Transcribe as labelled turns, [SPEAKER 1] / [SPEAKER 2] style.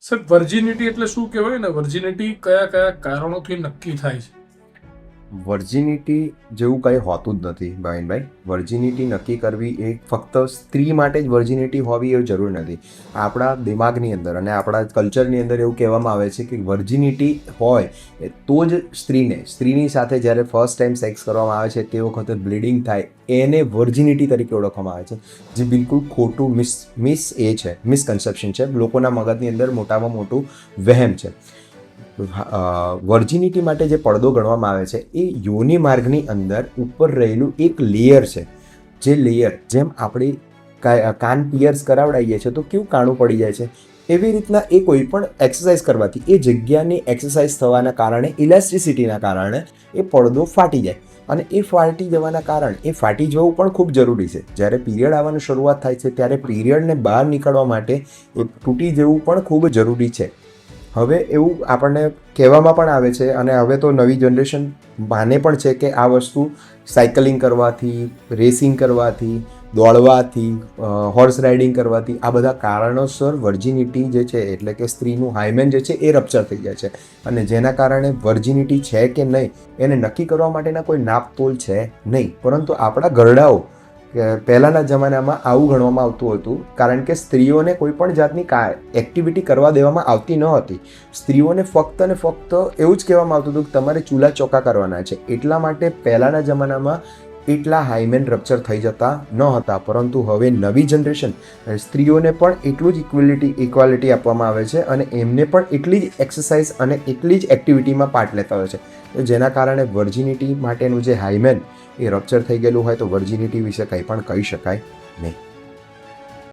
[SPEAKER 1] Sir વર્જિનિટી એટલે શું કહેવાય ને? વર્જિનિટી કયા કયા કારણોથી નક્કી થાય છે?
[SPEAKER 2] વર્જિનિટી જેવું કંઈ હોતું જ નથી ભાવિનભાઈ. વર્જિનિટી નક્કી કરવી એ ફક્ત સ્ત્રી માટે જ વર્જિનિટી હોવી એ જરૂર નથી. આપણા દિમાગની અંદર અને આપણા કલ્ચરની અંદર એવું કહેવામાં આવે છે કે વર્જિનિટી હોય તો જ સ્ત્રીની સાથે જ્યારે ફર્સ્ટ ટાઈમ સેક્સ કરવામાં આવે છે તે વખતે બ્લીડિંગ થાય એને વર્જિનિટી તરીકે ઓળખવામાં આવે છે, જે બિલકુલ ખોટું મિસકન્સેપ્શન છે. લોકોના મગજની અંદર મોટામાં મોટું વહેમ છે. વર્જિનિટી માટે જે પડદો ગણવામાં આવે છે એ યોનિ માર્ગની અંદર ઉપર રહેલું એક લેયર છે. જે લેયર જેમ આપણે કાન પિયર્સ કરાવડાવીએ છીએ તો કેવું કાણું પડી જાય છે, એવી રીતના એ કોઈ પણ એક્સરસાઇઝ કરવાથી એ જગ્યાની એક્સરસાઇઝ થવાના કારણે ઇલાસ્ટિસિટીના કારણે એ પડદો ફાટી જાય. અને એ ફાટી જવાના કારણે એ ફાટી જવું પણ ખૂબ જરૂરી છે. જ્યારે પીરિયડ આવવાની શરૂઆત થાય છે ત્યારે પીરિયડને બહાર નીકળવા માટે એ તૂટી જવું પણ ખૂબ જરૂરી છે. હવે એવું આપણને કહેવામાં પણ આવે છે અને હવે તો નવી જનરેશન માને પણ છે કે આ વસ્તુ સાયકલિંગ કરવાથી, રેસિંગ કરવાથી, દોડવાથી, હોર્સ રાઇડિંગ કરવાથી આ બધા કારણોસર વર્જિનિટી જે છે એટલે કે સ્ત્રીનું હાઇમેન જે છે એ રપ્ચર થઈ જાય છે. અને જેના કારણે વર્જિનિટી છે કે નહીં એને નક્કી કરવા માટેના કોઈ નાપતોલ છે નહીં. પરંતુ આપણા ઘરડાઓ પહેલાંના જમાનામાં આવું ગણવામાં આવતું હતું, કારણ કે સ્ત્રીઓને કોઈ પણ જાતની એક્ટિવિટી કરવા દેવામાં આવતી ન હતી. સ્ત્રીઓને ફક્ત ને ફક્ત એવું જ કહેવામાં આવતું હતું કે તમારે ચૂલા ચોકા કરવાના છે. એટલા માટે પહેલાંના જમાનામાં એટલા હાઈમેન રપ્ચર થઈ જતા ન હતા. પરંતુ હવે નવી જનરેશન સ્ત્રીઓને પણ એટલું જ ઇક્વાલિટી આપવામાં આવે છે અને એમને પણ એટલી જ એક્સરસાઇઝ અને એટલી જ એક્ટિવિટીમાં પાર્ટ લેતા હોય છે. જેના કારણે વર્જિનિટી માટેનું જે હાઈમેન એ રપ્ચર થઈ ગયેલું હોય તો વર્જિનિટી વિશે કંઈ પણ કહી શકાય નહીં.